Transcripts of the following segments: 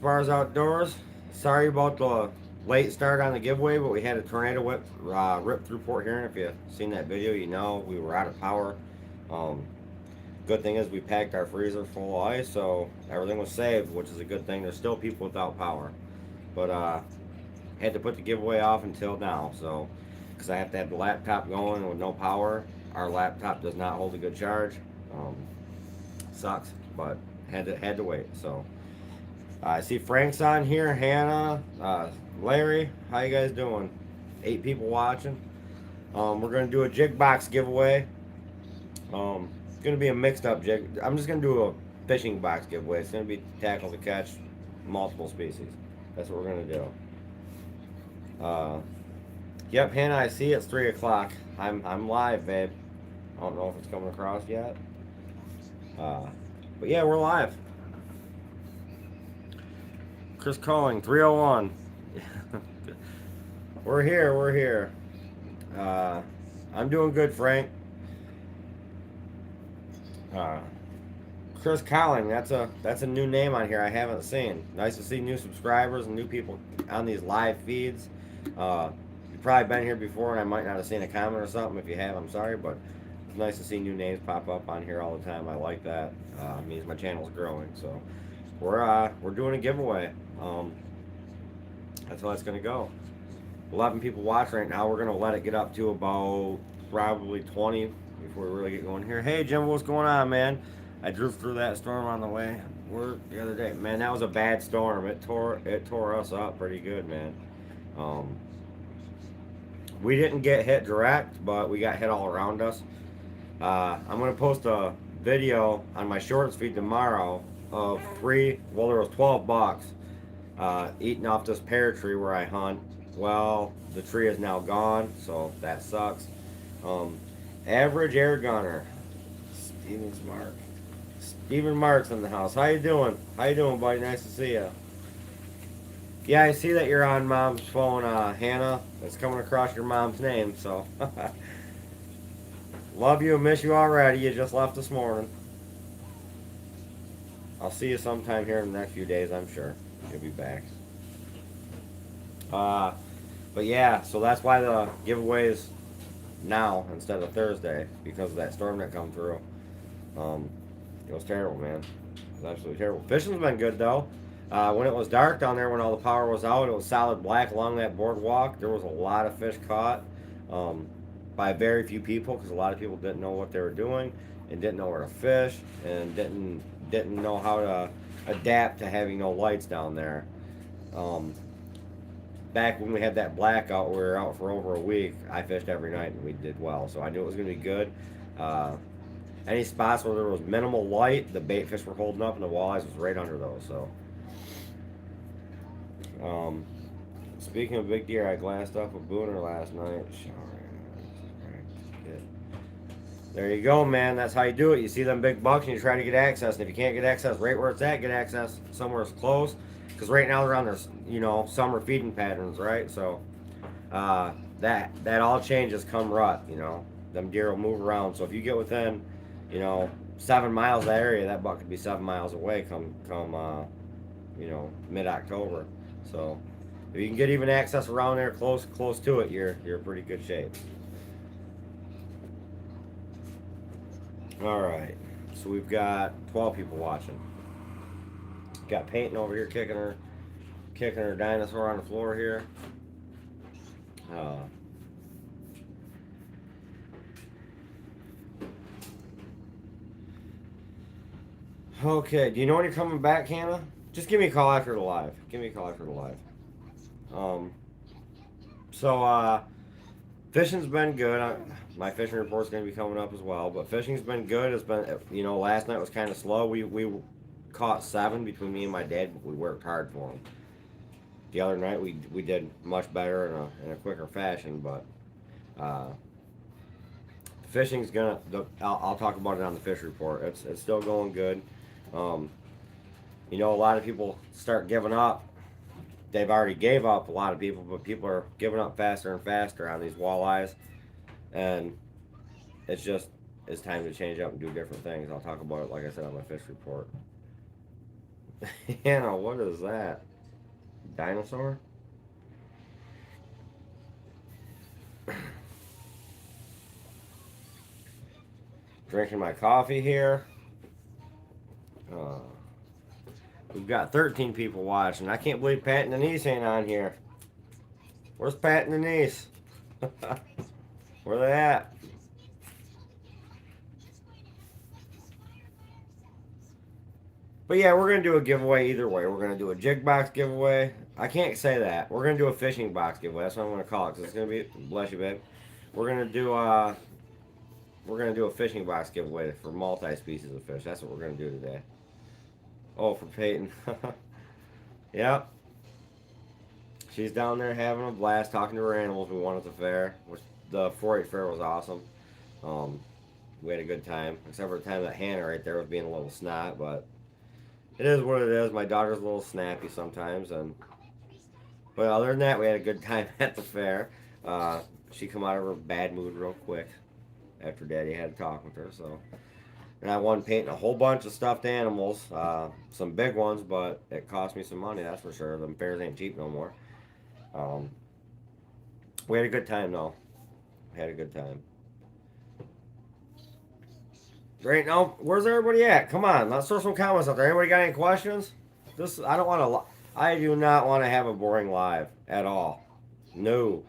Bars Outdoors. Sorry about the late start on the giveaway, but we had a tornado rip through Port Huron. If you've seen that video, you know we were out of power. Um, Good thing is we packed our freezer full of ice, so everything was saved, which is a good thing. There's still people without power, but had to put the giveaway off until now. So, because I have to have the laptop going with no power, our laptop does not hold a good charge. Um, Sucks, but had to wait. So. I see Frank's on here, Hannah, Larry. How you guys doing? 8 people watching. We're gonna do a jig box giveaway. It's gonna be a mixed up jig. I'm just gonna do a fishing box giveaway. It's gonna be tackle to catch multiple species. That's what we're gonna do. Uh, yep, Hannah. I see it's 3 o'clock. I'm live, babe. I don't know if it's coming across yet. Uh, but yeah, we're live. Chris calling 301. We're here. We're here. Uh, I'm doing good, Frank. Uh, Chris Colling, that's a new name on here I haven't seen. Nice to see new subscribers and new people on these live feeds. You've probably been here before, and I might not have seen a comment or something. If you have, I'm sorry, but it's nice to see new names pop up on here all the time. I like that. It means my channel's growing. So we're doing a giveaway. That's how it's gonna go. 11 people watching right now. We're gonna let it get up to about probably 20 before we really get going here. Hey Jim, what's going on, man? I drove through that storm on the way work the other day. Man, that was a bad storm. It tore us up pretty good, man. Um, we didn't get hit direct, but we got hit all around us. I'm gonna post a video on my shorts feed tomorrow of there was 12 bucks eating off this pear tree where I hunt. Well, the tree is now gone, so that sucks. Um, Average air gunner, Steven's Mark. Steven Mark's in the house. How you doing? How you doing, buddy? Nice to see you. Yeah, I see that you're on mom's phone, Hannah. It's coming across your mom's name, so. Love you and miss you already. You just left this morning. I'll see you sometime here in the next few days, I'm sure. You'll be back. Uh, but yeah, so that's why the giveaway is now instead of Thursday because of that storm that come through. Um, it was terrible, man. It was absolutely terrible. Fishing's been good though. When it was dark down there, when all the power was out, it was solid black along that boardwalk. There was a lot of fish caught um, by very few people because a lot of people didn't know what they were doing and didn't know where to fish and didn't know how to adapt to having no lights down there. Um, Back when we had that blackout, we were out for over a week. I fished every night and we did well, so I knew it was going to be good. Uh, any spots where there was minimal light, the bait fish were holding up, and the walleyes was right under those. So, um, speaking of big deer, I glassed up a booner last night. There you go, man. That's how you do it. You see them big bucks and you try to get access. And if you can't get access right where it's at, get access somewhere close. Because right now they're on their, summer feeding patterns, right? So that all changes come rut. Them deer will move around. So if you get within, 7 miles of that area, that buck could be 7 miles away come mid October. So if you can get even access around there, close to it, you're in pretty good shape. All right, so we've got 12 people watching. Got Peyton over here kicking her dinosaur on the floor here. Uh, okay, do you know when you're coming back, Hannah? Just give me a call after the live. Give me a call after the live. Um, so fishing's been good. My fishing report's going to be coming up as well. But fishing's been good. It's been, last night was kind of slow. We caught 7 between me and my dad, but we worked hard for them. The other night we did much better in a quicker fashion, but uh, fishing's gonna. I'll talk about it on the fish report. It's still going good. Um, a lot of people start giving up. They've already gave up a lot of people, but people are giving up faster and faster on these walleyes, and it's time to change up and do different things. I'll talk about it like I said on my fish report. Hannah, what is that? Dinosaur? Drinking my coffee here. Uh, we've got 13 people watching. I can't believe Pat and Denise ain't on here. Where's Pat and Denise? Where they at? But yeah, we're gonna do a giveaway either way. We're gonna do a jig box giveaway. I can't say that. We're gonna do a fishing box giveaway. That's what I'm gonna call it. Cause it's gonna be, bless you, babe. We're gonna do a fishing box giveaway for multi-species of fish. That's what we're gonna do today. Oh, for Peyton. Yep. She's down there having a blast talking to her animals we won at the fair. Which the 4-H fair was awesome. Um, we had a good time, except for the time that Hannah right there was being a little snot, but it is what it is. My daughter's a little snappy sometimes, and but other than that, we had a good time at the fair. She come out of her bad mood real quick after Daddy had a talk with her. So, and I won painting a whole bunch of stuffed animals, some big ones, but it cost me some money. That's for sure. Them fairs ain't cheap no more. Um, we had a good time though. Had a good time. Great. Now, where's everybody at? Come on, let's throw some comments out there. Anybody got any questions? This I don't want to. I do not want to have a boring live at all. No.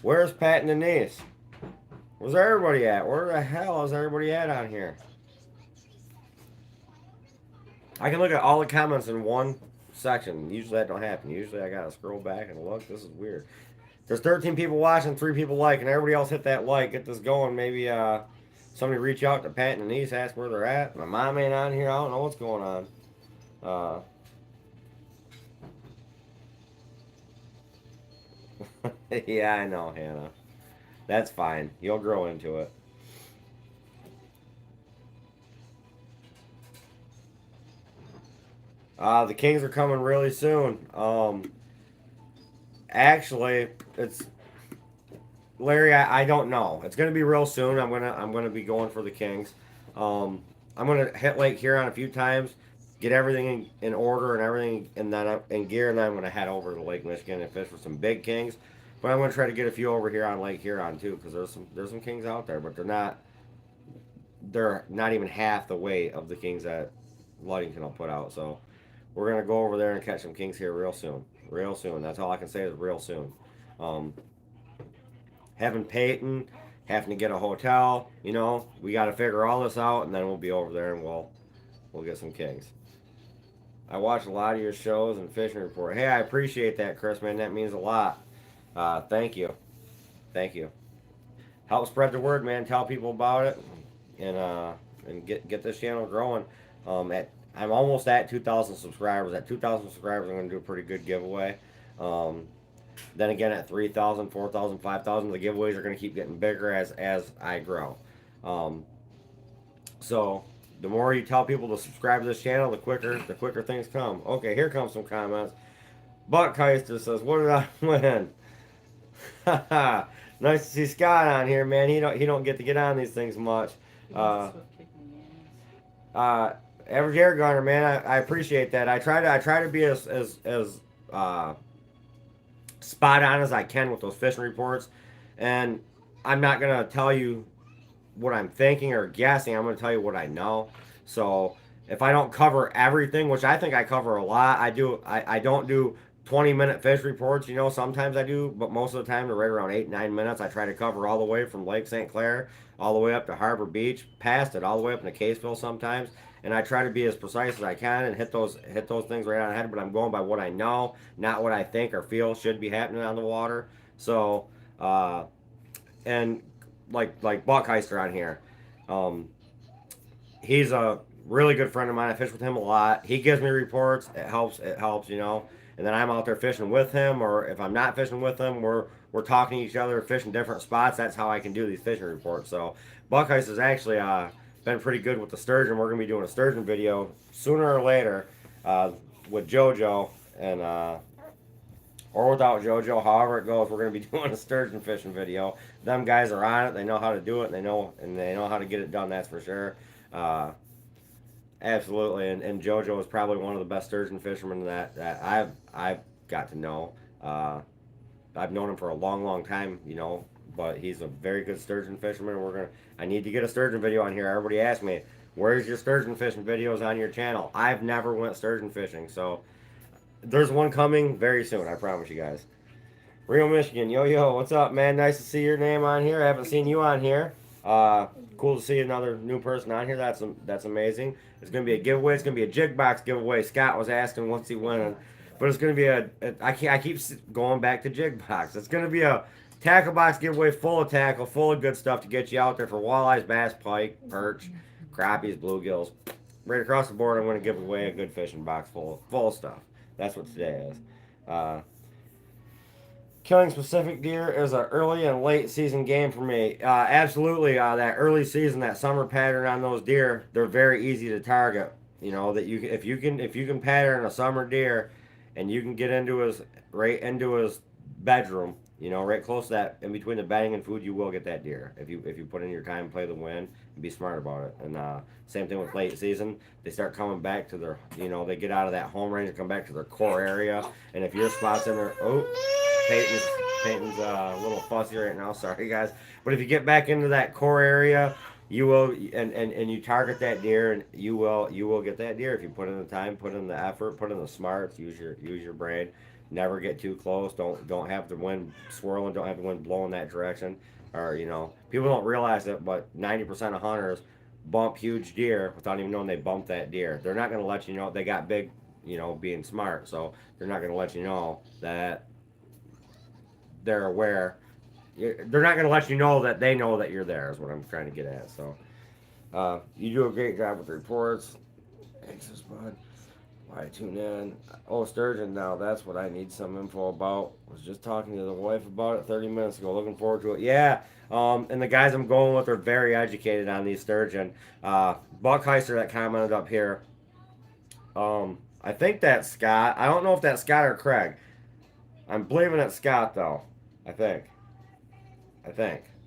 Where's Pat and Denise? Where's everybody at? Where the hell is everybody at on here? I can look at all the comments in one section. Usually that don't happen. Usually I gotta scroll back and look. This is weird. There's 13 people watching, 3 people like, and everybody else hit that like. Get this going. Maybe somebody reach out to Pat and Denise, ask where they're at. My mom ain't on here. I don't know what's going on. Yeah, I know, Hannah. That's fine. You'll grow into it. The Kings are coming really soon. Actually, it's Larry. I don't know. It's gonna be real soon. I'm gonna be going for the Kings. I'm gonna hit Lake Huron a few times, get everything in order and everything, and then in gear, and then I'm gonna head over to Lake Michigan and fish for some big kings. But I'm gonna try to get a few over here on Lake Huron too, because there's some kings out there, but they're not even half the weight of the kings that Ludington will put out. So we're gonna go over there and catch some kings here real soon. Real soon. That's all I can say is real soon. Um, Having Peyton, having to get a hotel, we got to figure all this out, and then we'll be over there and we'll get some kings. I watch a lot of your shows and fishing report. Hey, I appreciate that, Chris, man. That means a lot. Thank you. Thank you. Help spread the word, man. Tell people about it, and get this channel growing. I'm almost at 2,000 subscribers. At 2,000 subscribers, I'm gonna do a pretty good giveaway. Um, then again, at 3,000, 4,000, 5,000, the giveaways are gonna keep getting bigger as I grow. Um, so the more you tell people to subscribe to this channel, the quicker things come. Okay, here comes some comments. Buckheister says, "What did I win?" Nice to see Scott on here, man. He don't get to get on these things much. Uh, Average air gunner, man. I appreciate that. I try to be as spot on as I can with those fishing reports, and I'm not gonna tell you what I'm thinking or guessing. I'm gonna tell you what I know. So if I don't cover everything, which I think I cover a lot, I do. I don't do 20-minute fish reports. Sometimes I do, but most of the time they're right around 8-9 minutes. I try to cover all the way from Lake St. Clair all the way up to Harbor Beach, past it, all the way up into Caseville sometimes. And I try to be as precise as I can and hit those things right on the head. But I'm going by what I know, not what I think or feel should be happening on the water. So, and like Buckheister on here, um, he's a really good friend of mine. I fish with him a lot. He gives me reports. It helps. It helps. And then I'm out there fishing with him, or if I'm not fishing with him, we're talking to each other, fishing different spots. That's how I can do these fishing reports. So Buckeyes has actually been pretty good with the sturgeon. We're gonna be doing a sturgeon video sooner or later with JoJo and or without JoJo, however it goes. We're gonna be doing a sturgeon fishing video. Them guys are on it. They know how to do it. And they know how to get it done. That's for sure. Uh, Absolutely, and JoJo is probably one of the best sturgeon fishermen that I've got to know. Uh, I've known him for a long, long time, you know, but he's a very good sturgeon fisherman. I need to get a sturgeon video on here. Everybody asked me, where's your sturgeon fishing videos on your channel? I've never went sturgeon fishing, so there's one coming very soon. I promise you guys. Rio, Michigan, yo, what's up, man? Nice to see your name on here. I haven't seen you on here. Uh, cool to see another new person on here. That's amazing. It's gonna be a giveaway. It's gonna be a jig box giveaway. Scott was asking what's he winning, but it's gonna be I keep going back to jig box. It's gonna be a tackle box giveaway full of tackle, full of good stuff to get you out there for walleyes, bass, pike, perch, crappies, bluegills. Right across the board, I'm gonna give away a good fishing box full of stuff. That's what today is. Killing specific deer is an early and late season game for me. Absolutely, that early season, that summer pattern on those deer, they're very easy to target. You know that if you can pattern a summer deer, and you can get right into his bedroom, you know, right close to that in between the bedding and food, you will get that deer if you put in your time, play the wind, and be smart about it. And same thing with late season, they start coming back to their, you know, they get out of that home range and come back to their core area. And if your spot's in there, oh. Peyton's a little fussy right now. Sorry, guys. But if you get back into that core area, you will, and you target that deer, and you will get that deer if you put in the time, put in the effort, put in the smarts, use your brain. Never get too close. Don't have the wind swirling. Don't have the wind blowing that direction. Or you know, people don't realize it, but 90% of hunters bump huge deer without even knowing they bumped that deer. They're not going to let you know they got big, you know, being smart. So they're not going to let you know that they're aware. They're not going to let you know that they know that you're there. Is what I'm trying to get at. So, you do a great job with the reports. Thanks, bud. Why tune in? Oh, sturgeon. Now that's what I need some info about. Was just talking to the wife about it 30 minutes ago. Looking forward to it. Yeah. And the guys I'm going with are very educated on these sturgeon. Buck Heister that commented up here. I think that's Scott. I don't know if that's Scott or Craig. I'm believing it's Scott though. I think.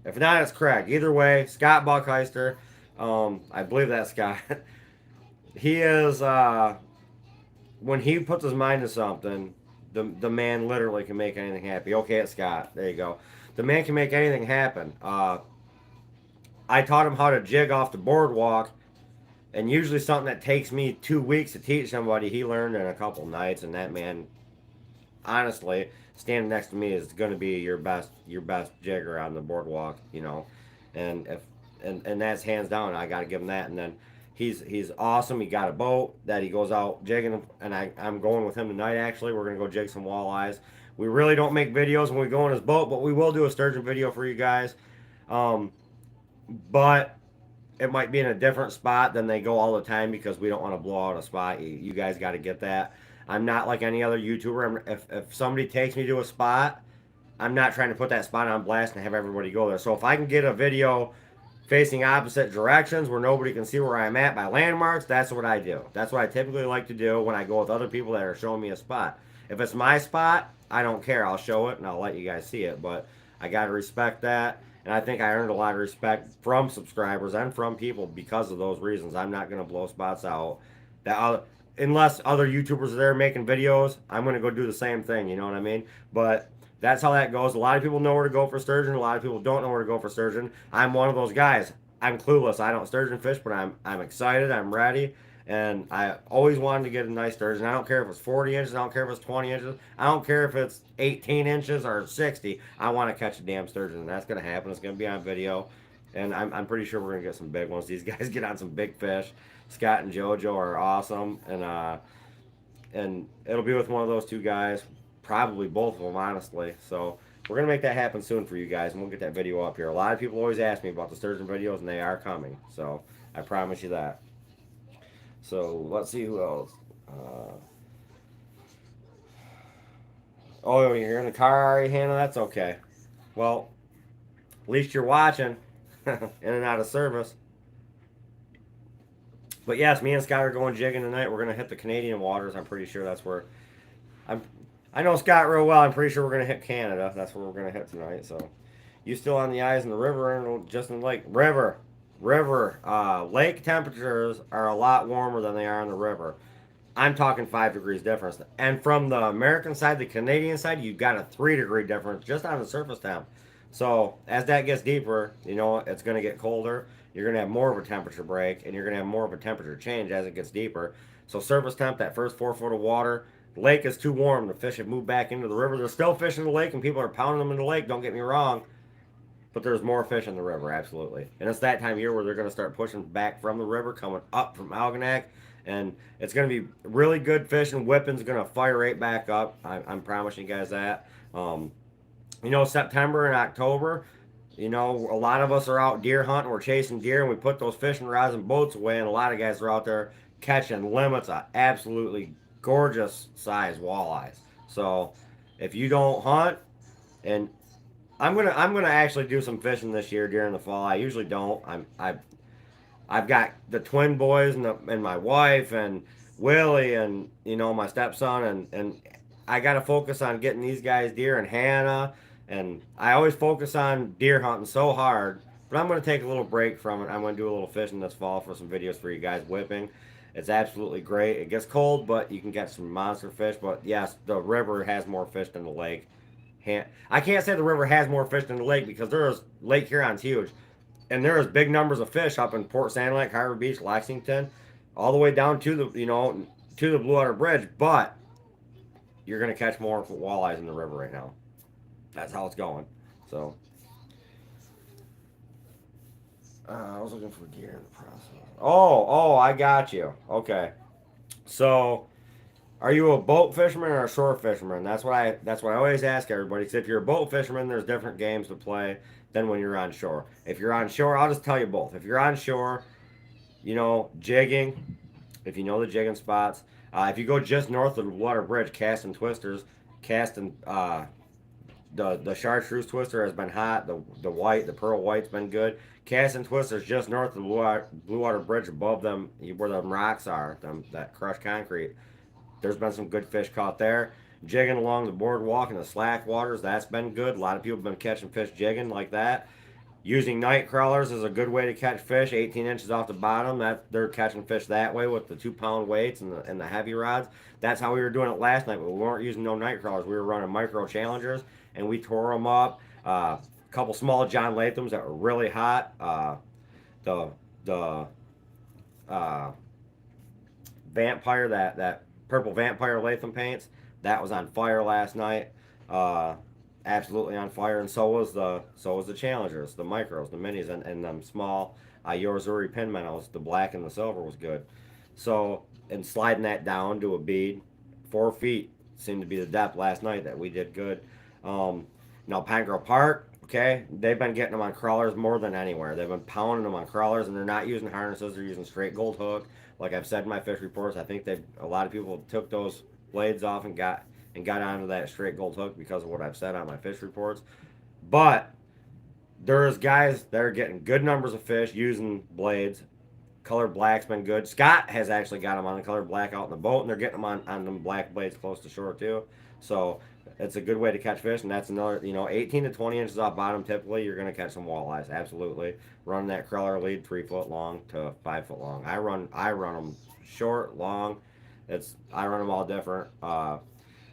If not, it's Craig. Either way, Scott Buckheister. I believe that's Scott. He is. When he puts his mind to something, the man literally can make anything happen. Okay, it's Scott. There you go. The man can make anything happen. I taught him how to jig off the boardwalk, and usually something that takes me 2 weeks to teach somebody, he learned in a couple nights. And that man, honestly, standing next to me is going to be your best jigger on the boardwalk, you know, and that's hands down. I got to give him that. And then he's awesome. He got a boat that he goes out jigging, and I'm going with him tonight. Actually, we're gonna go jig some walleyes. We really don't make videos when we go on his boat, but we will do a sturgeon video for you guys. But it might be in a different spot than they go all the time because we don't want to blow out a spot. You guys got to get that. I'm not like any other YouTuber. If somebody takes me to a spot, I'm not trying to put that spot on blast and have everybody go there. So if I can get a video facing opposite directions where nobody can see where I'm at by landmarks, that's what I do. That's what I typically like to do when I go with other people that are showing me a spot. If it's my spot, I don't care. I'll show it and I'll let you guys see it. But I got to respect that. And I think I earned a lot of respect from subscribers and from people because of those reasons. I'm not going to blow spots out. Unless other YouTubers are there making videos, I'm going to go do the same thing. You know what I mean? But that's how that goes. A lot of people know where to go for sturgeon. A lot of people don't know where to go for sturgeon. I'm one of those guys. I'm clueless. I don't sturgeon fish, but I'm excited. I'm ready. And I always wanted to get a nice sturgeon. I don't care if it's 40 inches. I don't care if it's 20 inches. I don't care if it's 18 inches or 60. I want to catch a damn sturgeon. And that's going to happen. It's going to be on video. And I'm pretty sure we're going to get some big ones. These guys get on some big fish. Scott and JoJo are awesome. And it'll be with one of those two guys. Probably both of them, honestly. So we're going to make that happen soon for you guys. And we'll get that video up here. A lot of people always ask me about the sturgeon videos. And they are coming. So I promise you that. So let's see who else. Oh, you're in the car already, Hannah? That's okay. Well, at least you're watching. In and out of service. But yes, me and Scott are going jigging tonight. We're going to hit the Canadian waters. I'm pretty sure that's where... I know Scott real well. I'm pretty sure we're going to hit Canada. That's where we're going to hit tonight. So, you still on the eyes in the river and just in the lake? River. lake temperatures are a lot warmer than they are in the river. I'm talking 5 degrees difference. And from the American side, the Canadian side, you've got a 3 degree difference just on the surface temp. So as that gets deeper, it's going to get colder. You're going to have more of a temperature break, and you're going to have more of a temperature change as it gets deeper. So surface temp, that first 4 foot of water, the lake is too warm. The fish have moved back into the river. There's still fish in the lake, and people are pounding them in the lake. Don't get me wrong, but there's more fish in the river, absolutely. And it's that time of year where they're going to start pushing back from the river, coming up from Algonac. And it's going to be really good fishing. Whipping's going to fire right back up. I'm promising you guys that. September and October, a lot of us are out deer hunting. We're chasing deer, and we put those fishing rods and boats away. And a lot of guys are out there catching limits of absolutely gorgeous size walleyes. So if you don't hunt, and I'm gonna actually do some fishing this year during the fall. I usually don't. I've got the twin boys and my wife and Willie and my stepson and I got to focus on getting these guys deer and Hannah, and I always focus on deer hunting so hard. But I'm gonna take a little break from it. I'm gonna do a little fishing this fall for some videos for you guys whipping. It's absolutely great. It gets cold, but you can get some monster fish. But yes, the river has more fish than the lake. I can't say the river has more fish than the lake because there's Lake Huron's huge, and there is big numbers of fish up in Port Sand Lake, Harbor Beach, Lexington, all the way down to the Blue Water Bridge. But you're gonna catch more walleyes in the river right now. That's how it's going. So I was looking for gear in the process. Oh, I got you. Okay, so are you a boat fisherman or a shore fisherman? That's what I always ask everybody. Because if you're a boat fisherman, there's different games to play than when you're on shore. If you're on shore, I'll just tell you both. If you're on shore, jigging. If you know the jigging spots, if you go just north of the Water Bridge, casting twisters, casting the chartreuse twister has been hot. The pearl white's been good. Casting twisters just north of the Blue Water Bridge, above them where the rocks are, that crushed concrete. There's been some good fish caught there. Jigging along the boardwalk in the slack waters, that's been good. A lot of people have been catching fish jigging like that. Using night crawlers is a good way to catch fish, 18 inches off the bottom. They're catching fish that way with the 2 pound weights and the heavy rods. That's how we were doing it last night, but we weren't using no night crawlers. We were running micro challengers, and we tore them up. A couple small John Lathams that were really hot. The vampire, that purple vampire Latham paints, that was on fire last night. Absolutely on fire, and so was the challengers, the micros, the minis, and them small Yorizuri pin minnows. The black and the silver was good. So, and sliding that down to a bead, 4 feet seemed to be the depth last night that we did good. Now Pine Grove Park, okay, they've been getting them on crawlers more than anywhere. They've been pounding them on crawlers, and they're not using harnesses. They're using straight gold hook. Like I've said in my fish reports, I think a lot of people took those blades off and got onto that straight gold hook because of what I've said on my fish reports. But there's guys that are getting good numbers of fish using blades. Color black's been good. Scott has actually got them on the color black out in the boat, and they're getting them on them black blades close to shore too. So it's a good way to catch fish, and that's another, 18 to 20 inches off bottom. Typically, you're going to catch some walleyes. Absolutely, running that crawler lead 3 foot long to 5 foot long. I run them short, long. I run them all different.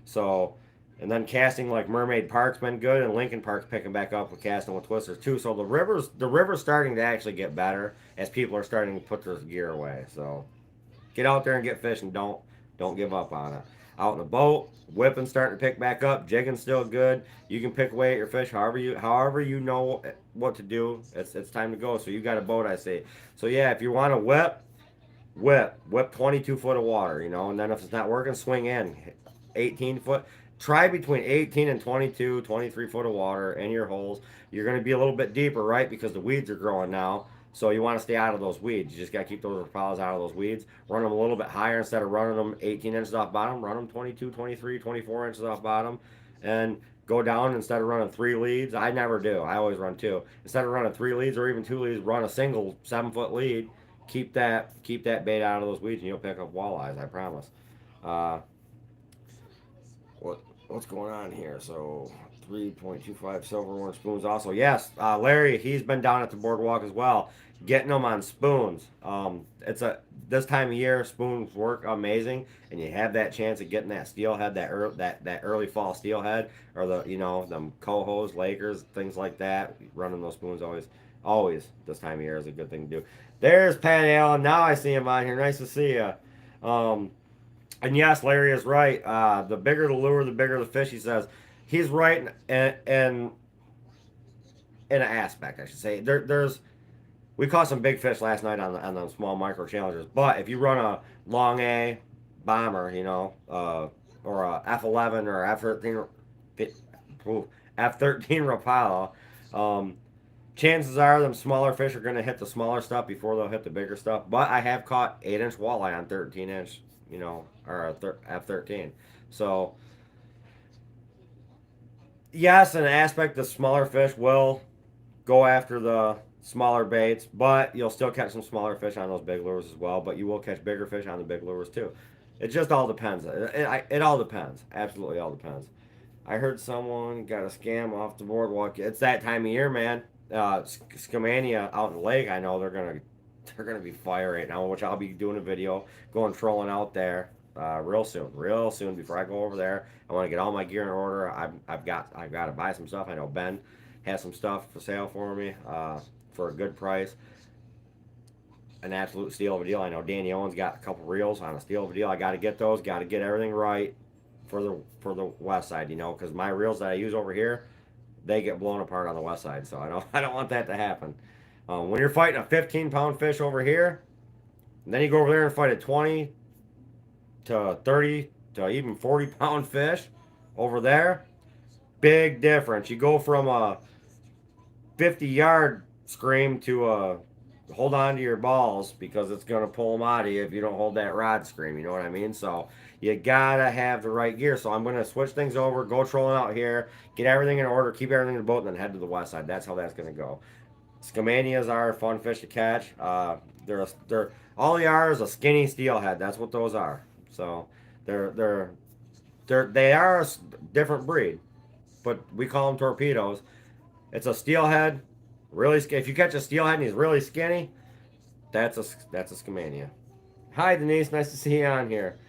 So, and then casting like Mermaid Park's been good, and Lincoln Park's picking back up with casting with twisters too. So the river's starting to actually get better as people are starting to put their gear away. So get out there and get fishing. Don't give up on it. Out in the boat, whipping starting to pick back up, jigging still good. You can pick away at your fish however you know what to do. It's time to go. So you got a boat, I say. So yeah, if you want to whip 22 foot of water, and then if it's not working, swing in 18 foot. Try between 18 and 22, 23 foot of water in your holes. You're going to be a little bit deeper, right? Because the weeds are growing now. So you want to stay out of those weeds. You just got to keep those rapalas out of those weeds. Run them a little bit higher instead of running them 18 inches off bottom. Run them 22, 23, 24 inches off bottom. And go down instead of running 3 leads. I never do. I always run 2. Instead of running 3 leads or even 2 leads, run a single 7-foot lead. Keep that bait out of those weeds, and you'll pick up walleyes. I promise. What? what's going on here? So 3.25 silver orange spoons. Also, yes, Larry, he's been down at the boardwalk as well, getting them on spoons. It's a this time of year, spoons work amazing, and you have that chance of getting that steelhead, that early fall steelhead, or the them cohos, Lakers, things like that. Running those spoons always this time of year is a good thing to do. There's Pat Allen. Now I see him on here. Nice to see you. Um, and yes, Larry is right. The bigger the lure, the bigger the fish. He says he's right in an aspect, I should say. There's we caught some big fish last night on the small micro challengers. But if you run a long A bomber, or a F11 or F13 Rapala, um, chances are them smaller fish are going to hit the smaller stuff before they'll hit the bigger stuff. But I have caught 8-inch walleye on 13-inch, or a F13. So yes, in an aspect, the smaller fish will go after the smaller baits, but you'll still catch some smaller fish on those big lures as well. But you will catch bigger fish on the big lures too. It just all depends. It all depends. Absolutely all depends. I heard someone got a scam off the boardwalk. It's that time of year, man. Skamania out in the lake. I know they're gonna be fire right now, which I'll be doing a video going trolling out there real soon. Before I go over there, I want to get all my gear in order. I've got to buy some stuff. I know Ben has some stuff for sale for me for a good price. An absolute steal of a deal. I know Danny Owens got a couple reels on a steal of a deal. I got to get those. Got to get everything right for the west side, because my reels that I use over here, they get blown apart on the west side. So I don't want that to happen. When you're fighting a 15-pound fish over here, and then you go over there and fight a 20 to 30 to even 40-pound fish over there, big difference. You go from a 50-yard scream to a hold on to your balls because it's going to pull them out of you if you don't hold that rod scream. You know what I mean? So you got to have the right gear. So I'm going to switch things over, go trolling out here, get everything in order, keep everything in the boat, and then head to the west side. That's how that's going to go. Skamanias are a fun fish to catch. They're all they are is a skinny steelhead. That's what those are. So they are a different breed, but we call them torpedoes. It's a steelhead, really. If you catch a steelhead and he's really skinny, that's a Skamania. Hi Denise, nice to see you on here.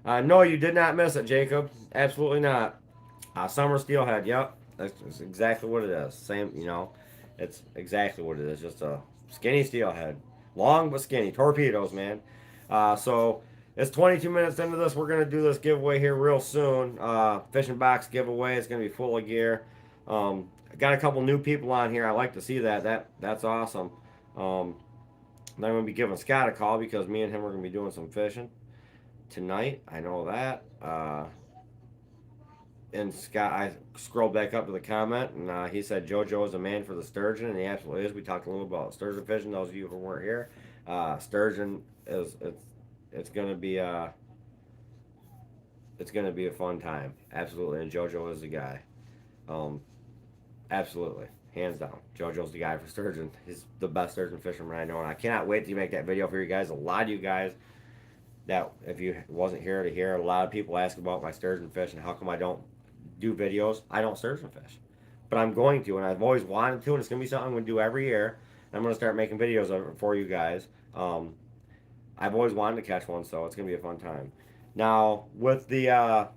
No, you did not miss it, Jacob. Absolutely not. Summer steelhead. Yep, that's exactly what it is. Same, it's exactly what it is. Just a skinny steelhead, long but skinny. Torpedoes, man. So it's 22 minutes into this. We're gonna do this giveaway here real soon. Fishing box giveaway. It's gonna be full of gear. I got a couple new people on here. I like to see that. That's awesome. I'm gonna be giving Scott a call because me and him are gonna be doing some fishing tonight. I know that. And Scott, I scrolled back up to the comment, and he said JoJo is a man for the sturgeon, and he absolutely is. We talked a little about sturgeon fishing. Those of you who weren't here, sturgeon is it's gonna be it's gonna be a fun time. Absolutely, and JoJo is the guy. Um, absolutely, hands down, JoJo's the guy for sturgeon. He's the best sturgeon fisherman I know, and I cannot wait to make that video for you guys. A lot of you guys that if you wasn't here to hear, a lot of people ask about my sturgeon fish and how come I don't do videos. I don't sturgeon fish, but I'm going to, and I've always wanted to, and it's gonna be something I'm gonna do every year. I'm gonna start making videos of it for you guys. I've always wanted to catch one, so it's gonna be a fun time. Now with the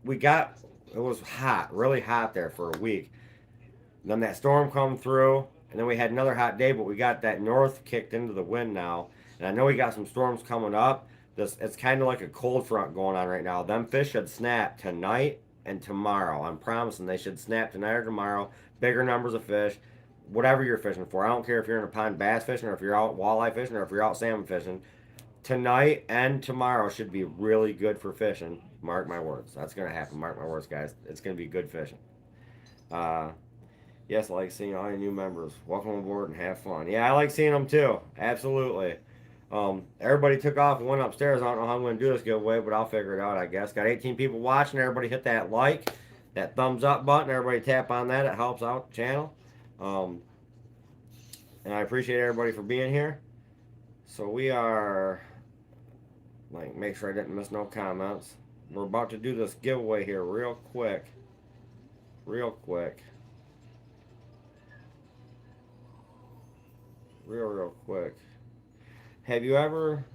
we got it was hot, really hot there for a week. Then that storm come through, and then we had another hot day, but we got that north kicked into the wind now, and I know we got some storms coming up. It's kind of like a cold front going on right now. Them fish should snap tonight and tomorrow. I'm promising they should snap tonight or tomorrow. Bigger numbers of fish, whatever you're fishing for. I don't care if you're in a pond bass fishing or if you're out walleye fishing or if you're out salmon fishing. Tonight and tomorrow should be really good for fishing. Mark my words. That's going to happen. Mark my words, guys. It's going to be good fishing. Uh, yes, I like seeing all your new members. Welcome aboard and have fun. Yeah, I like seeing them too. Absolutely. Everybody took off and went upstairs. I don't know how I'm going to do this giveaway, but I'll figure it out, I guess. Got 18 people watching. Everybody hit that like, that thumbs up button. Everybody tap on that. It helps out the channel. And I appreciate everybody for being here. So we are, make sure I didn't miss no comments. we're about to do this giveaway here real quick. Real quick. Real quick. Have you ever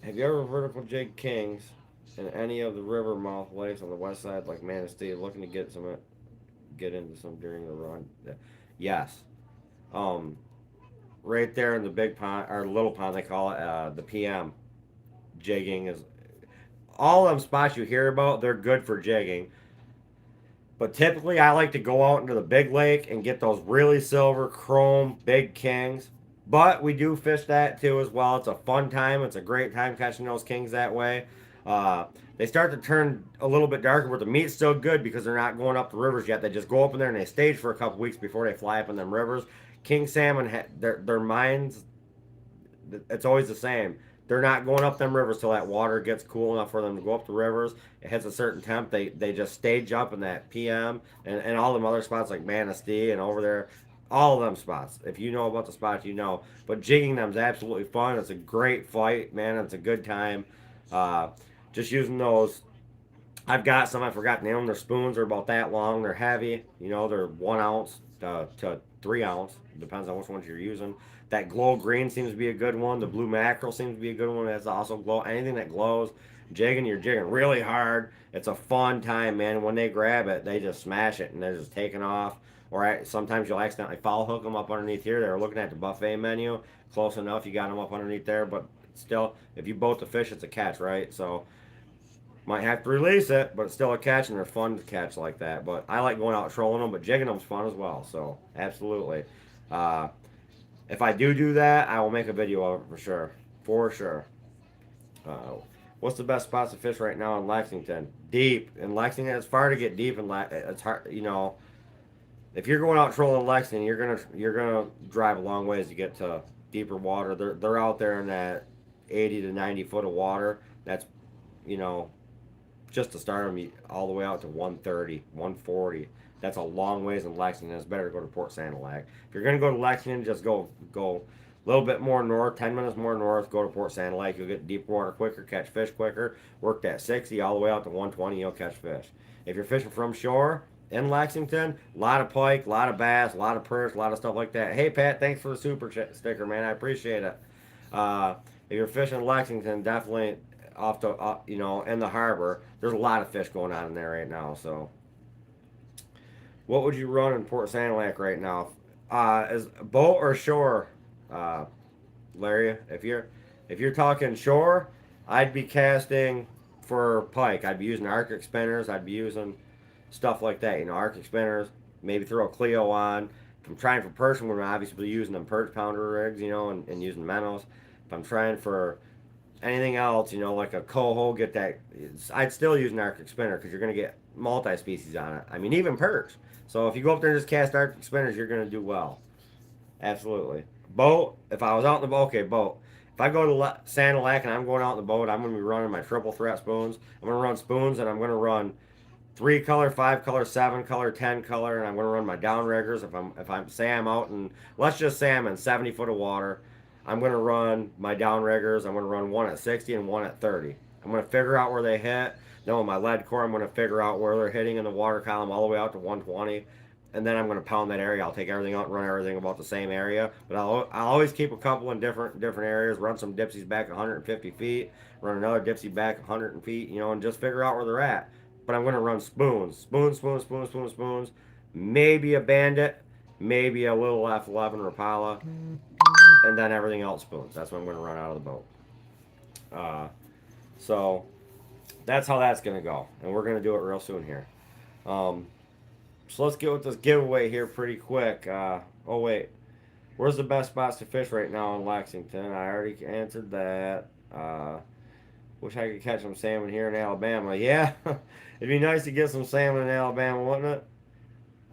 vertical jig kings in any of the river mouth lakes on the west side, like Manistee, looking to get into some during the run? Yes. Um, right there in the big pond or little pond, they call it the PM. Jigging is all of them spots you hear about. They're good for jigging. But typically, I like to go out into the big lake and get those really silver chrome big kings. But we do fish that too as well. It's a fun time. It's a great time catching those kings that way. Uh, they start to turn a little bit darker, but the meat's still good because they're not going up the rivers yet. They just go up in there and they stage for a couple weeks before they fly up in them rivers. King salmon, their minds, it's always the same. They're not going up them rivers till that water gets cool enough for them to go up the rivers. It hits a certain temp. They just stage up in that PM and all them other spots like Manistee and over there. All of them spots. If you know about the spots, you know. But jigging them is absolutely fun. It's a great fight, man. It's a good time. Uh, just using those. I've got some. I forgot to name them. Their spoons are about that long. They're heavy. You know, they're 1 ounce to 3 ounce. Depends on which ones you're using. That glow green seems to be a good one. The blue mackerel seems to be a good one. That's also glow. Anything that glows, jigging, you're jigging really hard. It's a fun time, man. When they grab it, they just smash it and they're just taking off. Or sometimes you'll accidentally foul hook them up underneath here. They were looking at the buffet menu. Close enough, you got them up underneath there. But still, if you boat the fish, it's a catch, right? So might have to release it, but it's still a catch, and they're fun to catch like that. But I like going out trolling them, but jigging them's fun as well. So absolutely. Uh, if I do that, I will make a video of it for sure. For sure. What's the best spots to fish right now in Lexington? Deep in Lexington. It's far to get deep in it's hard. You know, if you're going out trolling Lexington, you're gonna drive a long ways to get to deeper water. They're out there in that 80 to 90 foot of water. That's you know just to start them all the way out to 130, 140. That's a long ways in Lexington. It's better to go to Port Sanilac. If you're going to go to Lexington, just go a little bit more north, 10 minutes more north, go to Port Sanilac. You'll get deep water quicker, catch fish quicker. Work that 60 all the way out to 120, you'll catch fish. If you're fishing from shore in Lexington, a lot of pike, a lot of bass, a lot of perch, a lot of stuff like that. Hey, Pat, thanks for the super sticker, man. I appreciate it. If you're fishing Lexington, definitely off the in the harbor. There's a lot of fish going on in there right now. So, what would you run in Port Sanilac right now? Is boat or shore, uh, Larry? If you're talking shore, I'd be casting for pike. I'd be using Arctic spinners. I'd be using stuff like that. Arctic spinners. Maybe throw a Clio on. If I'm trying for perch, I'm going to obviously be using them perch pounder rigs, and using minnows. If I'm trying for anything else, like a coho, get that. I'd still use an Arctic spinner because you're going to get multi-species on it. I mean, even perch. So if you go up there and just cast Arctic spinners, you're going to do well. Absolutely. Boat, if I was out in the boat, okay, boat. If I go to Sanilac and I'm going out in the boat, I'm going to be running my triple threat spoons. I'm going to run spoons and I'm going to run 3 color, 5 color, 7 color, 10 color, and I'm going to run my downriggers. If I'm out and let's just say I'm in 70 foot of water, I'm going to run my downriggers. I'm going to run one at 60 and one at 30. I'm going to figure out where they hit. Then with my lead core, I'm going to figure out where they're hitting in the water column all the way out to 120. And then I'm going to pound that area. I'll take everything out and run everything about the same area. But I'll always keep a couple in different areas. Run some dipsies back 150 feet. Run another dipsy back 100 feet. And just figure out where they're at. But I'm going to run spoons. Spoons. Maybe a bandit. Maybe a little F11 Rapala. And then everything else spoons. That's what I'm going to run out of the boat. So that's how that's going to go. And we're going to do it real soon here. So let's get with this giveaway here pretty quick. Oh, wait. Where's the best spots to fish right now in Lexington? I already answered that. Wish I could catch some salmon here in Alabama. Yeah, it'd be nice to get some salmon in Alabama, wouldn't it?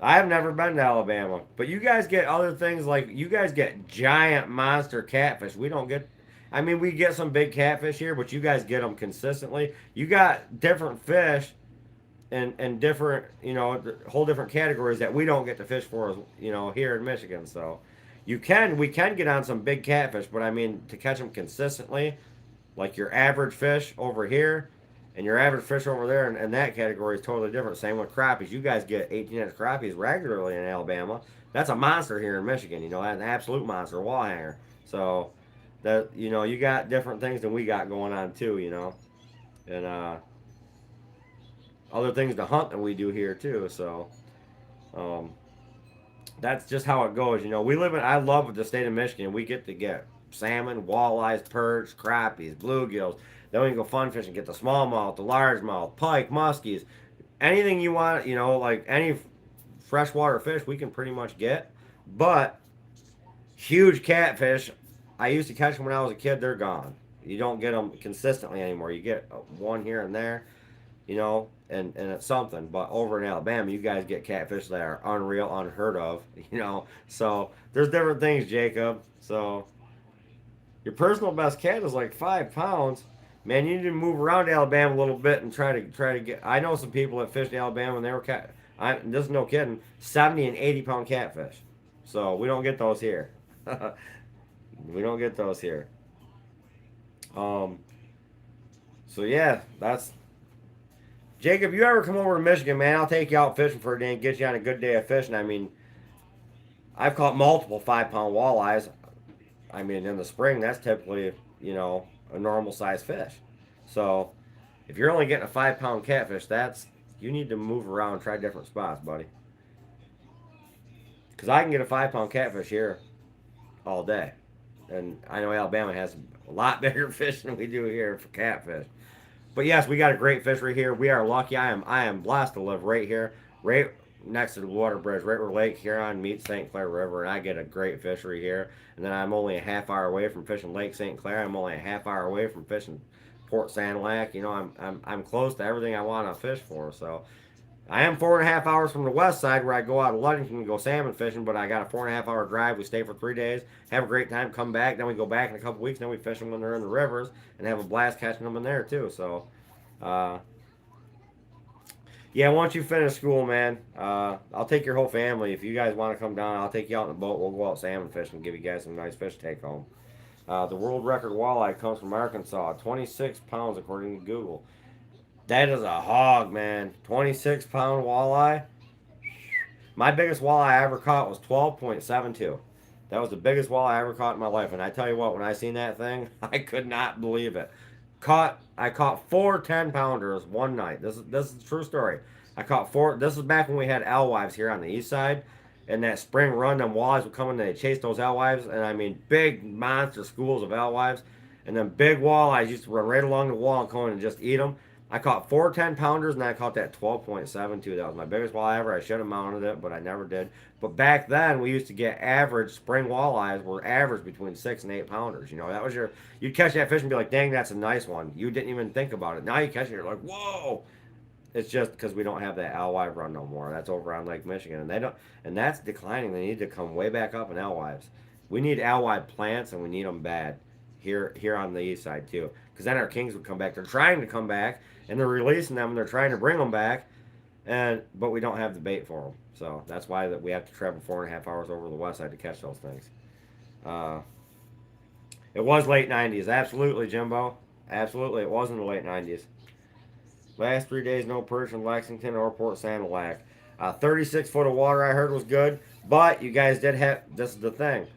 I've never been to Alabama, but you guys get other things like you guys get giant monster catfish. We don't get. I mean, we get some big catfish here, but you guys get them consistently. You got different fish, and different, whole different categories that we don't get to fish for, here in Michigan. So, we can get on some big catfish, but I mean to catch them consistently, like your average fish over here. And your average fish over there in that category is totally different. Same with crappies. You guys get 18-inch crappies regularly in Alabama. That's a monster here in Michigan. You know, that's an absolute monster, wall hanger. So that you got different things than we got going on too. And other things to hunt than we do here too. So um, that's just how it goes. We live in. I love the state of Michigan. We get to get salmon, walleyes, perch, crappies, bluegills. Then we can go fun fishing, get the smallmouth, the largemouth, pike, muskies, anything you want. Like any freshwater fish, we can pretty much get. But huge catfish, I used to catch them when I was a kid. They're gone. You don't get them consistently anymore. You get one here and there, and it's something. But over in Alabama, you guys get catfish that are unreal, unheard of, So there's different things, Jacob. So your personal best cat is like 5 pounds. Man, you need to move around Alabama a little bit and try to get. I know some people that fished Alabama and they were this is no kidding. 70 and 80 pound catfish. So we don't get those here. We don't get those here. Um. So yeah, that's Jacob. You ever come over to Michigan, man? I'll take you out fishing for a day and get you on a good day of fishing. I mean, I've caught multiple 5 pound walleyes. I mean, in the spring, that's typically a normal size fish. So if you're only getting a 5 pound catfish, you need to move around, try different spots, buddy. Because I can get a 5 pound catfish here all day, and I know Alabama has a lot bigger fish than we do here for catfish. But yes, we got a great fishery here. We are lucky. I am blessed to live right here, right next to the water bridge, right where Lake Huron meets St. Clair River, and I get a great fishery here. And then I'm only a half hour away from fishing Lake St. Clair. I'm only a half hour away from fishing Port Sanilac. I'm close to everything I want to fish for. So I am 4.5 hours from the west side where I go out of Ludington and go salmon fishing, but I got a 4.5 hour drive. We stay for 3 days, have a great time, come back, then we go back in a couple weeks, then we fish them when they're in the rivers and have a blast catching them in there too. So, uh, yeah, once you finish school, man, I'll take your whole family. If you guys want to come down, I'll take you out in the boat. We'll go out salmon fishing and give you guys some nice fish to take home. The world record walleye comes from Arkansas, 26 pounds according to Google. That is a hog, man. 26 pound walleye. My biggest walleye I ever caught was 12.72. That was the biggest walleye I ever caught in my life. And I tell you what, when I seen that thing, I could not believe it. I caught 4 10 pounders one night. This is a true story. I caught four. This is back when we had alewives here on the east side. And that spring run, them walleyes would come in and they chase those alewives. And I mean, big monster schools of alewives. And then big walleyes used to run right along the wall and come in and just eat them. I caught 4 10 pounders and I caught that 12.72. That was my biggest walleye ever. I should have mounted it, but I never did. But back then, we used to get average spring walleyes were average between 6 and 8 pounders. That was you'd catch that fish and be like, dang, that's a nice one. You didn't even think about it. Now you catch it, you're like, whoa. It's just because we don't have that alewive run no more. That's over on Lake Michigan, and that's declining. They need to come way back up in alewives. We need alewive plants, and we need them bad here on the east side too. Because then our kings would come back. They're trying to come back, and they're releasing them, and they're trying to bring them back, but we don't have the bait for them. So that's why we have to travel 4.5 hours over the west side to catch those things. Uh, it was late 90s, absolutely, Jimbo. Absolutely, it was in the late 90s. Last 3 days, no perch in Lexington or Port Sanilac. 36 foot of water I heard was good, but you guys did have, this is the thing.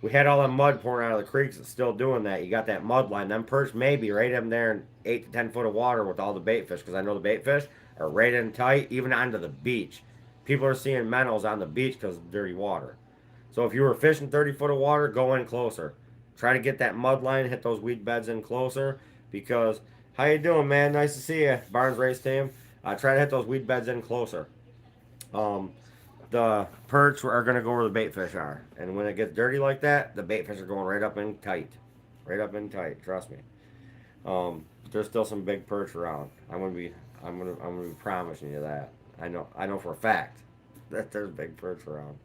We had all that mud pouring out of the creeks. It's still doing that. You got that mud line. Them perch maybe right in there in 8 to 10 foot of water with all the bait fish, because I know the bait fish are right in tight, even onto the beach. People are seeing minnows on the beach because of dirty water. So if you were fishing 30 foot of water, go in closer. Try to get that mud line, hit those weed beds in closer, because how you doing, man? Nice to see you, Barnes Race Team. Try to hit those weed beds in closer. The perch are going to go where the bait fish are. And when it gets dirty like that, the bait fish are going right up in tight. Right up in tight, trust me. There's still some big perch around. I'm gonna be promising you that. I know for a fact that there's big perch around.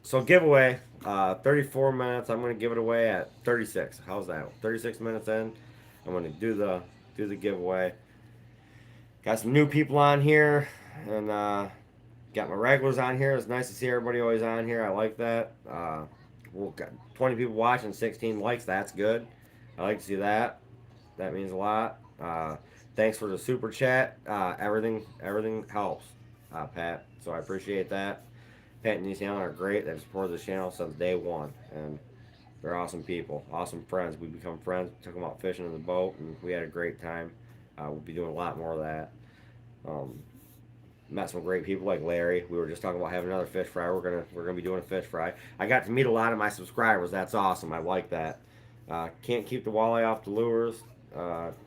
So giveaway, 34 minutes. I'm gonna give it away at 36. How's that? 36 minutes in, I'm gonna do the giveaway. Got some new people on here, and got my regulars on here. It's nice to see everybody always on here. I like that. We've got 20 people watching, 16 likes. That's good. I like to see that. That means a lot. Thanks for the super chat. Everything helps, Pat. So I appreciate that. Pat and Nissan are great. They've supported the channel since day one, and they're awesome people, awesome friends. We become friends. Took them out fishing in the boat, and we had a great time. We'll be doing a lot more of that. Um, Met some great people like Larry. We were just talking about having another fish fry. We're gonna be doing a fish fry. I got to meet a lot of my subscribers. That's awesome. I like that. Can't keep the walleye off the lures.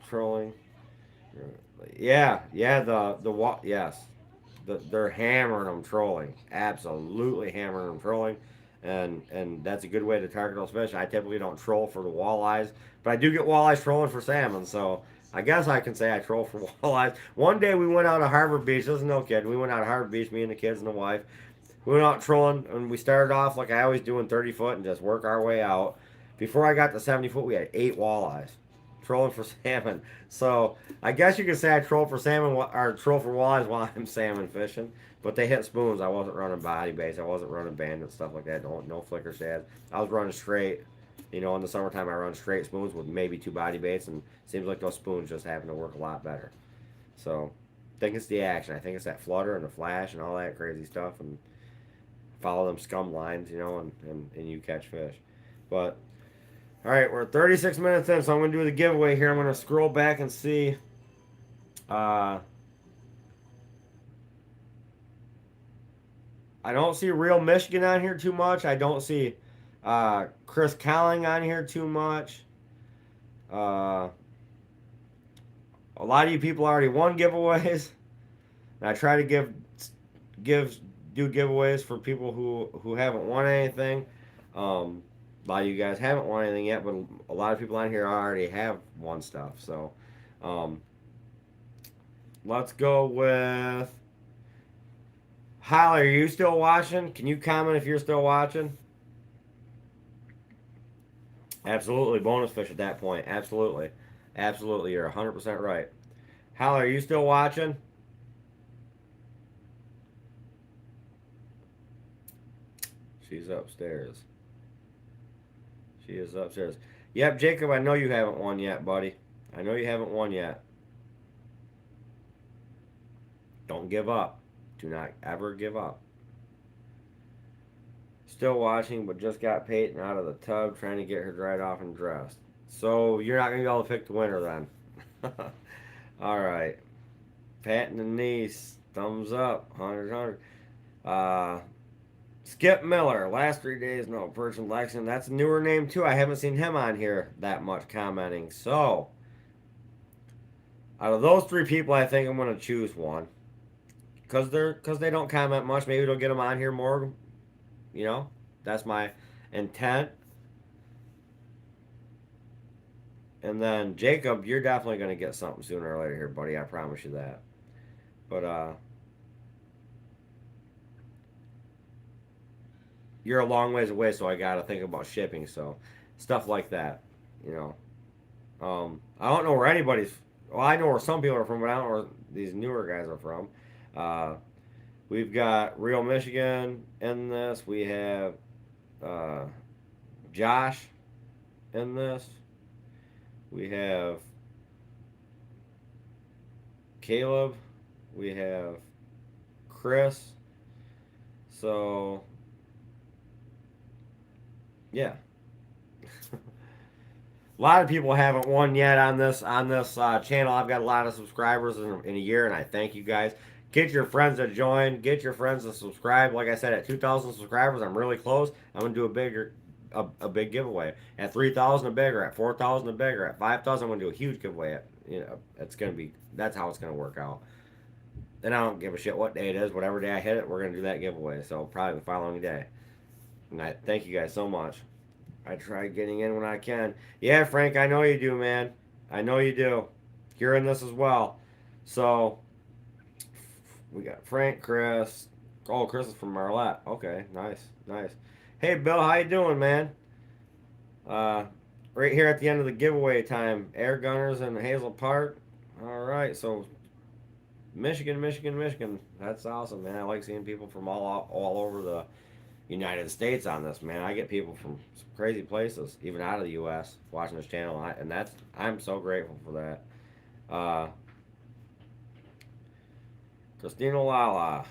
Trolling. Yeah, yeah. Yes, they're hammering them trolling. Absolutely hammering them trolling, and that's a good way to target those fish. I typically don't troll for the walleyes, but I do get walleyes trolling for salmon. So I guess I can say I troll for walleyes. One day we went out to Harbor Beach. This is no kid. We went out to Harbor Beach, me and the kids and the wife. We went out trolling, and we started off like I always do in 30 foot and just work our way out. Before I got to 70 foot, we had 8 walleyes trolling for salmon. So I guess you could say I troll for salmon or troll for walleyes while I'm salmon fishing. But they hit spoons. I wasn't running body baits. I wasn't running bandit stuff like that. No flicker shads. I was running straight. You know, in the summertime I run straight spoons with maybe 2 body baits, and it seems like those spoons just happen to work a lot better. So I think it's the action. I think it's that flutter and the flash and all that crazy stuff, and follow them scum lines, you know, and you catch fish. But all right, we're 36 minutes in, so I'm going to do the giveaway here. I'm going to scroll back and see. Uh, I don't see Real Michigan on here too much. I don't see Chris Cowling on here too much. Uh, a lot of you people already won giveaways. And I try to give do giveaways for people who haven't won anything. A lot of you guys haven't won anything yet, but a lot of people on here already have won stuff. So, um, let's go with Holly. Are you still watching? Can you comment if you're still watching? Absolutely, bonus fish at that point. Absolutely, absolutely. You're 100% right. Holly, are you still watching? She's upstairs. She is upstairs. Yep, Jacob, I know you haven't won yet, buddy. I know you haven't won yet. Don't give up. Do not ever give up. Still watching, but just got Peyton out of the tub trying to get her dried off and dressed. So you're not going to be able to pick the winner then. All right. Pat and Denise, thumbs up. 100. Skip Miller, last 3 days, no person Lexington. That's a newer name too. I haven't seen him on here that much commenting. So, out of those 3 people, I think I'm gonna choose one because they don't comment much. Maybe it'll get them on here more. You know, that's my intent. And then Jacob, you're definitely gonna get something sooner or later here, buddy. I promise you that. But you're a long ways away, so I gotta think about shipping. So, stuff like that, you know. I don't know where anybody's. Well, I know where some people are from, but I don't know where these newer guys are from. Uh, we've got Real Michigan in this. We have uh, Josh in this. We have Caleb. We have Chris. So, yeah. A lot of people haven't won yet on this channel. I've got a lot of subscribers in a year, and I thank you guys. Get your friends to join. Get your friends to subscribe. Like I said, at 2,000 subscribers, I'm really close. I'm gonna do a big giveaway. At 3,000 a bigger. At 4,000 a bigger. At 5,000, I'm gonna do a huge giveaway. That's how it's gonna work out. And I don't give a shit what day it is. Whatever day I hit it, we're gonna do that giveaway. So probably the following day. And I thank you guys so much. I try getting in when I can. Yeah, Frank, I know you do, man. I know you do. You're in this as well. So, we got Frank, Chris. Oh, Chris is from Marlette. Okay, nice, nice. Hey, Bill, how you doing, man? Uh, right here at the end of the giveaway time. Air Gunners in Hazel Park. All right, so Michigan. That's awesome, man. I like seeing people from all over United States on this, man. I get people from some crazy places, even out of the U.S., watching this channel, and I'm so grateful for that. Christina Lala,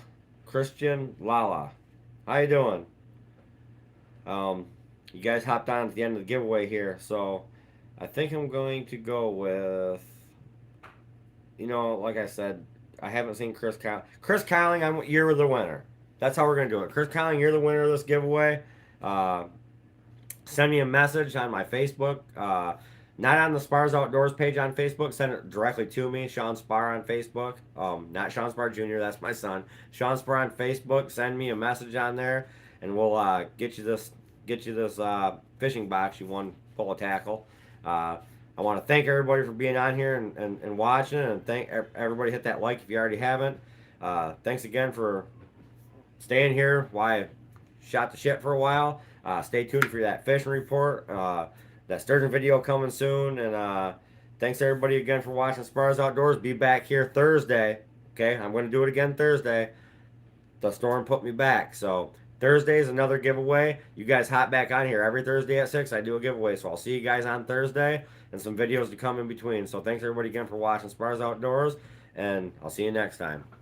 Christian Lala, how you doing? Um, you guys hopped on at the end of the giveaway here, so I think I'm going to go with, like I said, I haven't seen Chris Cowling. Chris Cowling, you're the winner. That's how we're gonna do it. Chris Cowling, you're the winner of this giveaway. Uh, Send me a message on my Facebook. Not on the Spars Outdoors page on Facebook. Send it directly to me, Sean Spar on Facebook. Not Sean Spar Jr. That's my son. Sean Spar on Facebook. Send me a message on there, and we'll get you this fishing box you won full of tackle. I want to thank everybody for being on here and watching, and thank everybody. Hit that like if you already haven't. Thanks again for staying here while I shot the shit for a while. Stay tuned for that fishing report. That sturgeon video coming soon. And thanks everybody again for watching Spars Outdoors. Be back here Thursday. Okay, I'm going to do it again Thursday. The storm put me back. So Thursday is another giveaway. You guys hop back on here every Thursday at 6. I do a giveaway. So I'll see you guys on Thursday and some videos to come in between. So thanks everybody again for watching Spars Outdoors. And I'll see you next time.